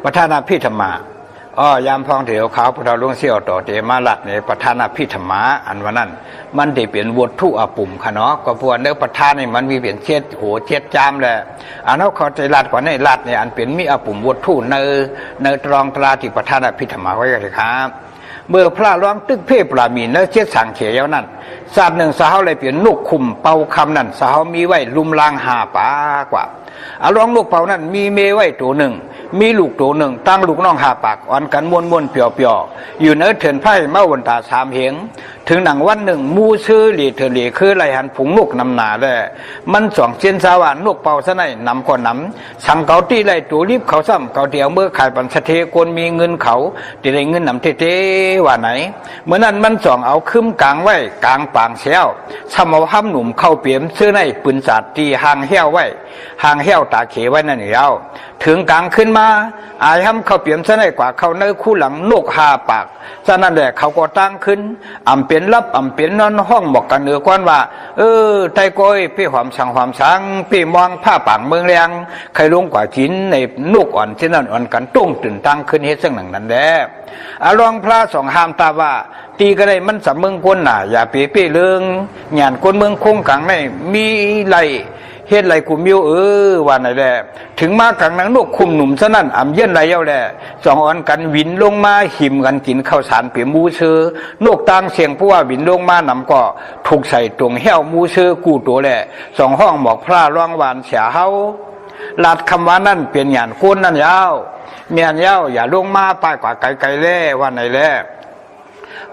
ประธานาภิธรรมะยามพองเถียวขาวพระเราลุงเสี่ยวต่อเตมาลัดเนี่ยประธานาภิธรรมะอันวันนั้นมันได้เปลี่ยนวัตถุอาปุ่มค่ะเนาะก็พวกเนื้อประธานนี่มันมีเปลี่ยนเช็ดโหเช็ดจามแหละอันนั้นเขาใจลัดกว่าในลัดเนี่ยอันเป็นมีอาปุ่มวัตถุเนตรองตราที่ประธานาภิธรรมะไว้กันเลยครับเมื่อพระร้องตึกเพ่ปรามีเนื้อเช็ดสั่งเขียวนั่นศาสตร์หนึ่งสาวเลยเปลี่ยนนุกคุมเป่าคำนั่นสาวมีไว้ลุมลางหาปากว่าร้องลูกเป่านั่นมีเมไว้ตัวหนึ่งมีลูกตัวหนึ่งตั้งลูกน้องหาปากอ่อนกันม้วนเปียวอยู่เนื้อเถินไพ่เมื่อวันตาสามเหงถึงหนังวันหนึ่งมูซื้อหลีเถินหลีคือไรหันผงลูกนำหนาเลยมันสองเส้นสาวานลูกเป่าซะไหนนำก่อนนำสั่งเกาตีไรตัวรีบเขาซ้ำเกาเดียวเมื่อขายปันสะเทคนมีเงินเขาตีไรเงินนำเท่ว่าไหนเมื่อนั้นมันสองเอาคึ้มกลางไว้กลางปางเชี่ยวทำเอาห้ำหนุ่มเข้าเปี่ยมซื้อในปืนสาดตีหางเหี้ยวไว้หางเหี้ยวตาเขไว้นั่นเดียวถึงกลางขึ้นมาอายห้ำเขาเปี่ยมซะในกว่าเขาเนื้อคู่หลังนกหาปากฉะนั้นแหละเขาก็ตั้งขึ้นอำเป็นรับอำเป็นนอนห้องบอกกันเหนือก้อนว่าไทยก้อยพี่หอมสังพี่มองผ้าปางเมืองแรงใครลงกว่าจินในนกอ่อนที่นั่นอ่อนกันตุ้งตื่นตั้งขึ้นเฮ็ดซึ่งหนังนั้นแหละรองพระสองห้ามตาว่าตีก็ได้มันสับเมืองก้นหน่าอย่าเปี้ยเลืองหยานก้นเมืองคงกังในมีไหลเฮ็ดไรกุมิวว่าไหนแหละถึงมากังนังนกคุมหนุ่มซะนั่นอ่ำเย็นไรเย้าแหละสองอ่อนกันวินลงมาหิมกันกินข้าวสารเปียมูเชือนกต่างเสียงผู้ว่าวินลงมานำก็ถูกใส่ตรงแห้วมูเชือกู้ตัวแหละสองห้องบอกพระร้องหวานเสียเฮาลาดคำว่านั่นเปลี่ยนหยานก้นนั่นยาวเมียนยาวอย่าลงมาไปกว่าไกลๆแล่ว่าไหนแหละ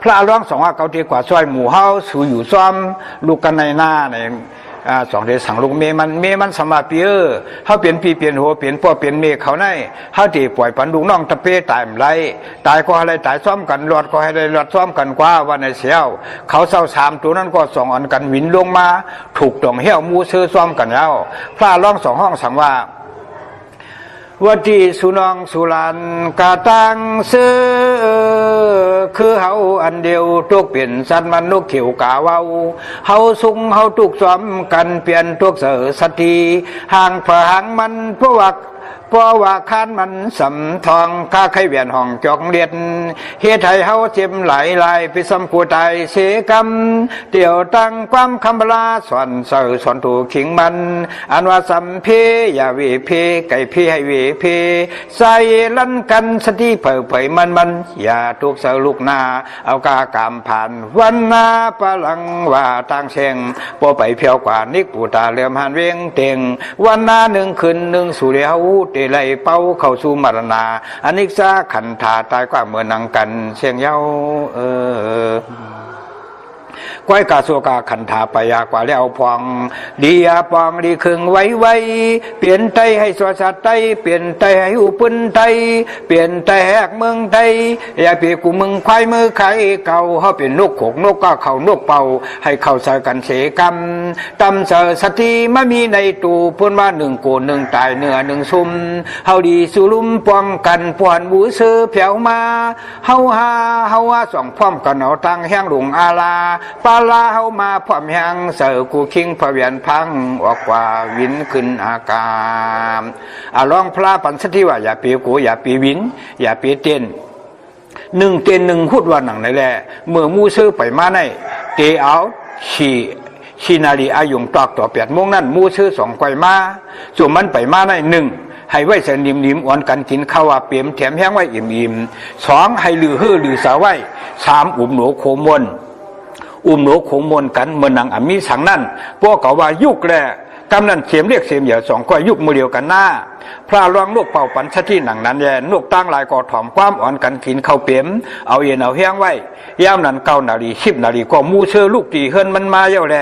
พระร้องสองว่าเกาตีกว่าซอยหมู่เฮาสู่อยู่ซ้อมลูกกันในหน้าในสองเดือนสั่งลูกเมมันสมาปีเขาเปลี่ยนปีเปลี่ยนหัวเปลี่ยนพ่อเปลี่ยนเมเขาในเขาตีปล่อยปันลูกน้องตะเป้ตายไรตายก็อะไรตายซ้อมกันหลอดก็ให้ได้หลอดซ้อมกันกว่าวันในเสียวเขาเศร้าสามตัวนั้นก็สองอันกันวินลงมาถูกตรงเหี้ยวมูซื้อซ้อมกันแล้วพระร้องสองห้องสั่งว่าวัติสุนองสุลันกาตังซื้อคือเฮาอันเดียวทุกเปลี่ยนสัตว์มันนกเขียวกาเว้าเฮาสุงเฮาทุกซ้อมกันเปลี่ยนทุกเสือสตีห่างเผหางมันเพราะว่าคานมันสำทองข้าไขเวียนห้องจอกเลียนเฮ็ดให้เฮาเจ็บหลายไปซ้ำผู้ตายเสกำเดี่ยวตั้งความคำบลาสอนเสือสอนถูกขิงมันอันว่าสัมเพอย่าเวเพไก่เพให้เวเพใส่ลั่นกันสติเผยมันอย่าทุกเสือลูกนาเอากากามผ่านวันนาปะลังว่าตั้งเชียงพอไปเพียวกว่านิกปูตาเหลี่ยมหันเวียงเต็งวันนาหนึ่งคืนหนึ่งสู่เดียวเตไลเป้าเข้าสู่มรณาอนิจจาขันธาตายกว่าเมื่อนังกันเชียงเย้าก้อยกาโซกาขันธาปยากว่าแล้วพองดียาปองดีคึงไว้เปลี่ยนไตให้สวสัตไตเปลี่ยนไตให้อุปนไตเปลี่ยนไตแหกเมืองไตอย่าเปียกูมึงควายมือไข่เก่าเขาเป็นนกขกนกก็เขานกเป่าให้เข้าใส่กันเสกำตำเสสติไม่มีในตูพ้นว่าหนึ่งโกนหนึ่งตายเนื้อหนึ่งซุ่มเฮาดีสุลุมป้องกันปวนบูซื้อเผียวมาเฮาว่าสองพร้อมกันเอาตั้งแห้งหลงอาลาปาลาเฮามาพร้อมแห้งเสือกูคิงพระเวียนพังออกว่าวินขึ้นอากาศลองพระปัญสติว่าอย่าปีกูอย่าปีวินอย่าปีเต้นหนึ่งเต้นหนึ่งพูดว่าหนังไหนแหละเมื่อมูซื้อไปมาในเตเอาชีนาลีอายุงตอกต่อ8 โมงนั้นมูซื้อ2 ก้อยมาส่วนมันไปมาใน1ให้ไว้ใส่นิ่มอ่อนกันกินข้าวเปี่ยมแถมแห้งไว้อิ่ม2ให้ลือหื้อลือสาไว้3อุ้มหนูโคมนหนูโคมนกันเมื่อนังมีสังนั่นพวกเขาว่ายุกแลกำนันเสียมเรียกเสียมเหยื่อ2 ก้อยยุกมือเดียวกันหน้าพระรองลูกเป่าปันชะที่หนังนั้นแย่ลูกตั้งลายก่อถ่อมความอ่อนกันกินข้าวเปี่ยมเอาเย็นเอาแห้งไว้ย่ามนั้น9 นาฬิกา10 นาฬิกาก็มูเชื่อลูกตีเฮินมันมาเย้าแล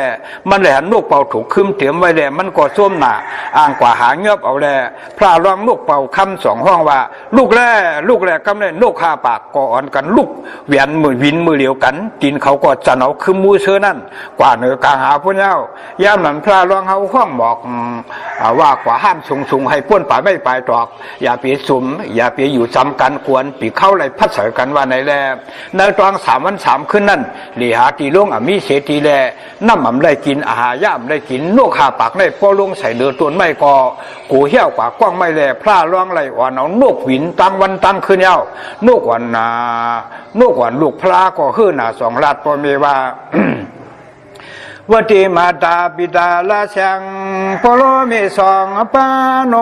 มันแหลลูกเป่าถูกคืมเตรียมไว้แลมันก็ส้มหนาอ่างกว่าหาเงือบเอาแลพระรองลูกเป่าคำ2 ห้องว่าลูกแร่กำเนิดลูกข้าปากก็อ่อนกันลูกเวียนมือวินมือเหลียวกันกินเขาก็จะเอาคืมมูเชื่อนั่นกว่าเหนือกาหาพุ่นเย้าย่ามนั้นพระรองเฮาห้อง หมอกว่ากว่าห้ามสูงให้ป้วนป่าไม่ปลายตอกอย่าปีสุมอย่าปีอยู่จำกันควรปีเข้าไรพัดเสยกันว่าในแลในตอน3 วัน 3 คืนนั่นหลีหาตีลุงมีเสตีแลน้ำมันได้กินอาหารย่ำได้กินนกหาปากได้พ่อลุงใส่เดือตัวไม่ก่อกูเหี้ยวกว่ากว้างไม่แลพระร้องไรอ่อนเอานกหวินตั้งวันตั้งคืนเย้านกวันลูกพระก็ขึ้น2 ราชพอมีว่า วัติมาตาปิตาลาชังปโลเม2 ปาโน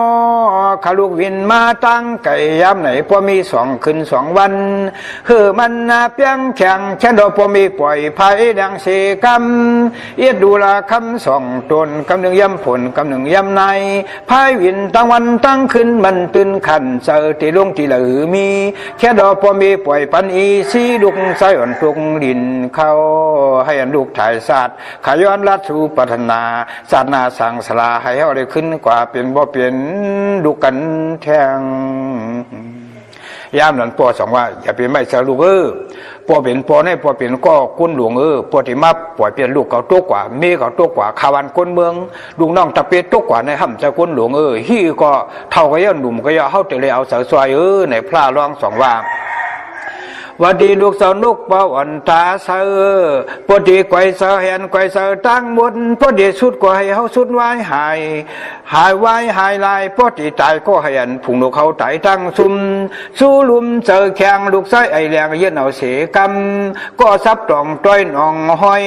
ขลุกวินมาตั้งไก่ยามไหนพอมี2 คืน 2 วันคือมันเพียงแข็งฉันดอพอมีปล่อยภัยดังเสกำเอียดดูละคำ2 ตนกำหนึ่งย้ำผลกำหนึ่งย้ำในพายวินตั้งวันตั้งคืนมันตื่นขันเสอที่ลงที่เหลือมีแค่ดอพอมีปล่อยปันอีสีดุกใส่อ่อนตุงดินเขาให้อันลูกถ่ายศาสตร์ย้อนรัดสู่ปัฒนาศาสนาสังสลาให้เขาได้ขึ้นกว่าเป็นบ่เปลี่ยนดูกันแทงยามนั้นพ่อ2 ว่าอย่าเป็นไม่สลูกพ่อเป็นพ่อให้พ่อเป็นก็คุณหลวงพ่อที่มาปล่อยเปลี่ยนลูกเขาตัวกว่าเมียเขาตัวกว่าขาวันคนเมืองลูกน้องตะเปียตัวกว่าในห้ำจะคุณหลวงฮี่ก็เท่ากับย่าหนุ่มก็ย่าเขาแต่เลยเอาเสือซอยในพระร้อง2 ว่าวัดดีลูกสาวนุกเป่าอันตาเสือพอดีไกวเสือเห็นไกวเสือตั้งบนพอดีสุดก็ให้เขาสุดไว้หายไว้หายลายพอดีตายก็ให้อันผุงลูกเขาตายตั้งซุ่มสู้ลุมเจอแข่งลูกไส้ไอแรงเย็นเอาเสกำก็ซับตองต้อยน่องห้อย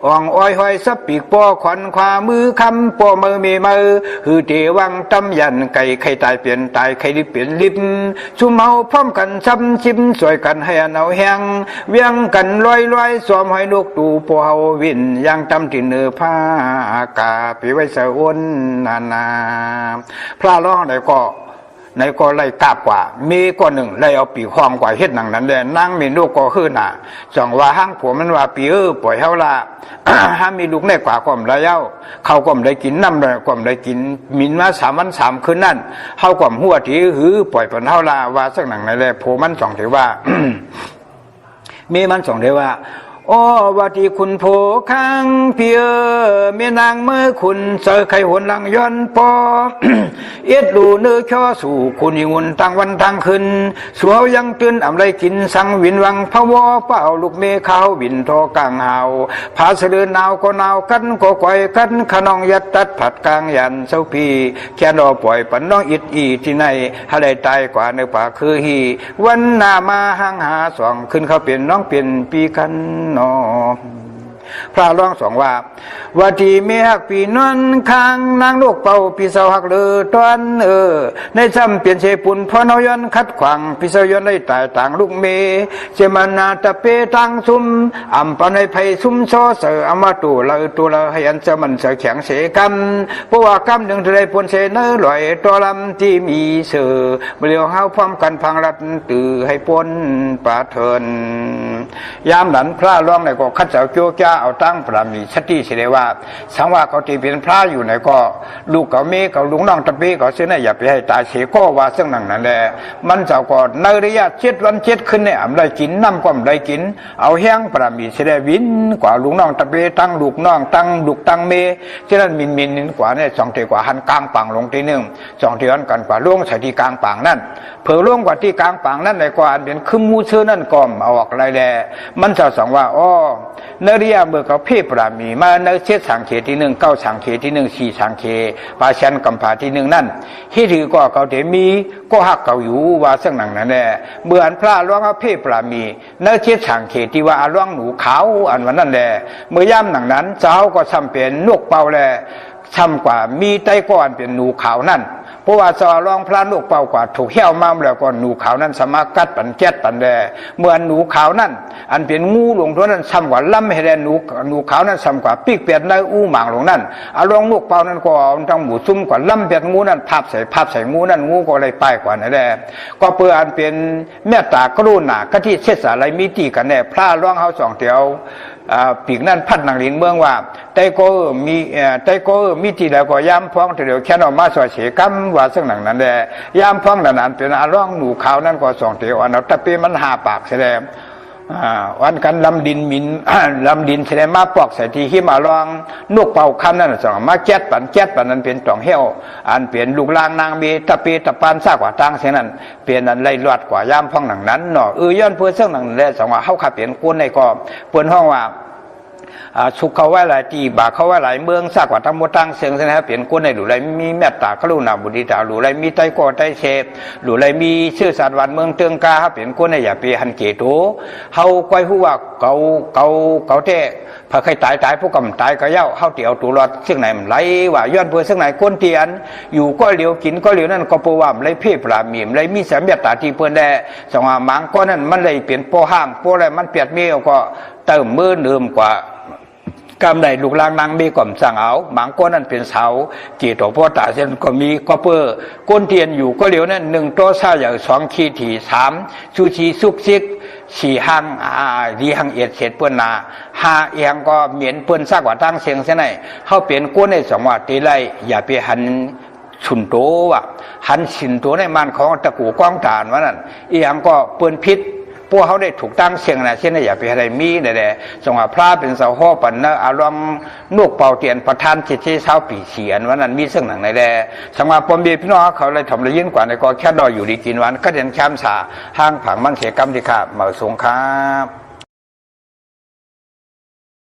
อ่องอ้อยห้อยซับปีกปอขวัญความมือคำปอมือมีมือคือเทวังตำยันไก่ใครตายเปลี่ยนตายใครดิเปลี่ยนลิบซุ่มเฮาพร้อมกันซ้ำชิมสวยกันให้เอาแหงเวียงกันลอยสวมให้ลูกตูพอเฮาวินยังตำที่เนื้อผ้ากาปีไว้เสวนนาพระร้องไหนก็ไล่กาบกว่ามีก็หนึ่งไล่เอาปีคองกว่าเฮ็ดหนังนั้นแหละนั่งมีลูกก็ขึ้น2 ว่าห้างผัวมันว่าปีปล่อยเฮาละห้ามีลูกในกว่าก่อมละเย้าเขาก่อมได้กินน้ำเลยก่อมได้กินมินมา3 วัน 3 คืนนั่นเฮาก่อมหัวทีหือปล่อยเป็นเฮาละว่าสักหนังนั่นแหละผัวมัน2 เทว่า มีมัน2 เทว่าโอ้วัดที่คุณโผข้างเพียเมียนางเมื่อคุณเจอไข่หนหลังย้อนปอ เอ็ดดูเนื้อช่อสู่คุณยิงวนตั้งวันตั้งคืนสวยังตื่นอ่ำไรกินสังวินวังพะวอเป่าลูกเมฆาววินทอกลางหาวผาเสลือหนาวก็หนาวกันก็ก่อยกันขนองยัดตัดผัดกลางยันเสาพีแค่รอปล่อยปันน้องอิดอีที่ไหนให้ได้ตายกว่าในป่าคือฮีวันหน้ามาห่างหา2 ขึ้นเขาเปลี่ยนน้องเปลี่ยนปีกันพระร้อง2 ว่าวัดที่มีหักปีนอนค้างนางลูกเป่าปีเสาหักเลือตอนในซ้ำเปลี่ยนเชปุ่นพอนย้อนคัดขวางปีเสาย้อนได้ตายต่างลูกเมเจมานาตะเปตังซุ่มอ่ำปนในไผ่ซุ่มโซเสืออามาตัวละให้อันเสมันเสือแข็งเสกันเพราะว่ากำหนึ่งทะเลปนเสนลอยตัวลำที่มีเสือเปลี่ยวเฮาพร้อมกันพังรัดตื่อให้ปนปาเถินยามนั้นพระร้องในก็คัดเสาโจจ้าเอาตั้งปรามีสติเสดว่าสังว่าเขาที่เป็นพระอยู่ไหนก็ลูกเขาเมเขาลุงน้องตะปีเขาเสียนะอย่าไปให้ตายเสียก็ว่าซึ่งนั่นแหละมันเจ้าก็ในระยะ7 วัน 7 คืนเนี่ยได้กินน้ำก็ได้กินเอาแห้งปรามีเสดวินกว่าลุงน้องตะปีตั้งลูกน้องตั้งลูกตั้งเมฉะนั้นมินกว่าเนี่ย2 เท่ากว่าหันกลางปังลงที1 2 เท่ากันกว่าล่วงใส่ที่กลางปังนั่นเผื่อล่วงกว่าที่กลางปังนั่นเลยกว่าเป็นคึมมูเชื่อนั่นก็เอาออกอะไรแหละมันจะสังว่าอ้อเนริยาเมื่อเขาเพ่ปรามีมาเนเชสังเขที่1 9สังเขที่1 4สังเขปาชันกัมพาที่1นั่นที่ถือก็เขาเดมีก็หักเขาอยู่ว่าซึ่งหนังนั่นแหละเมื่ออันพระร้องเขาเพ่ปรามีเนเชสังเขที่ว่าร้องหนูขาวอันวันนั่นแหละเมื่อย่ำหนังนั้นเจ้าก็ซ้ำเป็นนกเป่าแหละซ้ำกว่ามีไตก้อนเป็นหนูขาวนั่นเพราะว่าสอรองพระลูกเป่ากว่าถูกเหี้ยวมาแล้วก็หนูขาวนั้นสามารถกัดปันแก๊ดปันแดเมื่อหนูขาวนั้นอันเป็นงูหลงตัวนั้นซ้ำกว่าล่ำให้แดหนูขาวนั้นซ้ำกว่าปีกเปียดในอู้หมางหลงนั้นอารองลูกเป่านั้นก็ทั้งหมูซุ่มกว่าล่ำเปียดงูนั้นภาพใส่งูนั้นงูก็เลยป้ายกว่านั่นแหละก็เพื่ออันเป็นเมตตากรุณากะที่เช็ดสอะไรมีตีกันแน่พระร้องเขา2 เดียวปีกนั่นพัดหนังลินเมืองว่าไตโกมีที่แล้วก็ย้ำพ้องเดียวแค่นอมาสวยเฉกัมว่าซึ่งหนังนั้นแหละย้ำพ้องนั้นเป็นอาร้องหนูขาวนั่นก็2 เดียวอันนั้นตะเปมัน5 ปากแสดง วันกันลำดินมิน ลำดินแสดงมาปอกใส่ทีหิมาลองนกเป่าคำนั่นสองมาแก๊สปันนั้นเป็นจ่องเหี้ยวอันเปลี่ยนลูกลางนางเบตะเปตะปานซากกว่าตังเสียนั้นเปลี่ยนอันไล่ลวดกว่ายามพ่องหนังนั้นเนาะย้อนเพื่อเสื่องหนังแลสองว่าเข้าขับเปลี่ยนก้นในกอบเปิ้นห้องว่าสุขเขาไว้หลายตีบาเขาไว้หลายเมืองซากกว่าทั้งหมดตั้งเสียงนะครับเปลี่ยนก้นในหลุไรมีเมตตากรุณาบุตรหลุไรมีไตโกไตเสพหลุไรมีชื่อสารวันเมืองเตืองกาเปลี่ยนก้นในอย่าไปหันเกโตเฮาก้อยหัวเกาเท่พอใครตายผู้กำตายก็เย้าเฮาเตี่ยวตัวรอดซึ่งไหนมันไหลว่าย้อนเพื่อซึ่งไหนก้นเตียนอยู่ก็เหลียวกินก็เหลียวนั่นก็ปูว่ามไรเพ่ปรามีมไรมีสามเมตตาที่เพื่อนได้สองหมางก้อนนั้นมันเลยเปลี่ยนโปห้างโปอะไรมันเปลี่ยนเมียวก็เติมมือเดิมกว่ากำไดลูกลางนางมีก่อมสั่งเอาหมางก้นนั้นเป็นเสาจีโตพ่อตาเส้นก็มีก็เปื้อก้นเทียนอยู่ก็เหลียวนั้นหนึ่งโต๊ะซาอย่างสองขีถี่สามชูชีซุกซิกสี่หังดีหังเอียดเศษเปื้อนนาห้าเอียงก็เหมียนเปื้อนซากว่าตั้งเสียงเส้นไหนเขาเปลี่ยนก้นในสองว่าตีไรอย่าไปหันชุนโตว่ะหันชินโตในมันของตะกูก้องฐานว่านั่นเอียงก็เปื้อนพิษพวกเขาได้ถูกตั้งเสียงนะเช่นอย่าไปอะไรมีแต่สงพระเป็นเสาห้อปันนะอารมณ์นกเป่าเตียนประธานจิตที่เช้าปีเสียนวันนั้นมีเสื่องหนังในแดสงปมเบียพี่น้องเขาเลยทำเลยยิ่งกว่าในก็แค่ดอยอยู่ดีกินวันก็เดินแคมสาห้างผังมั่งเสียกรรมที่ขามาสงครับ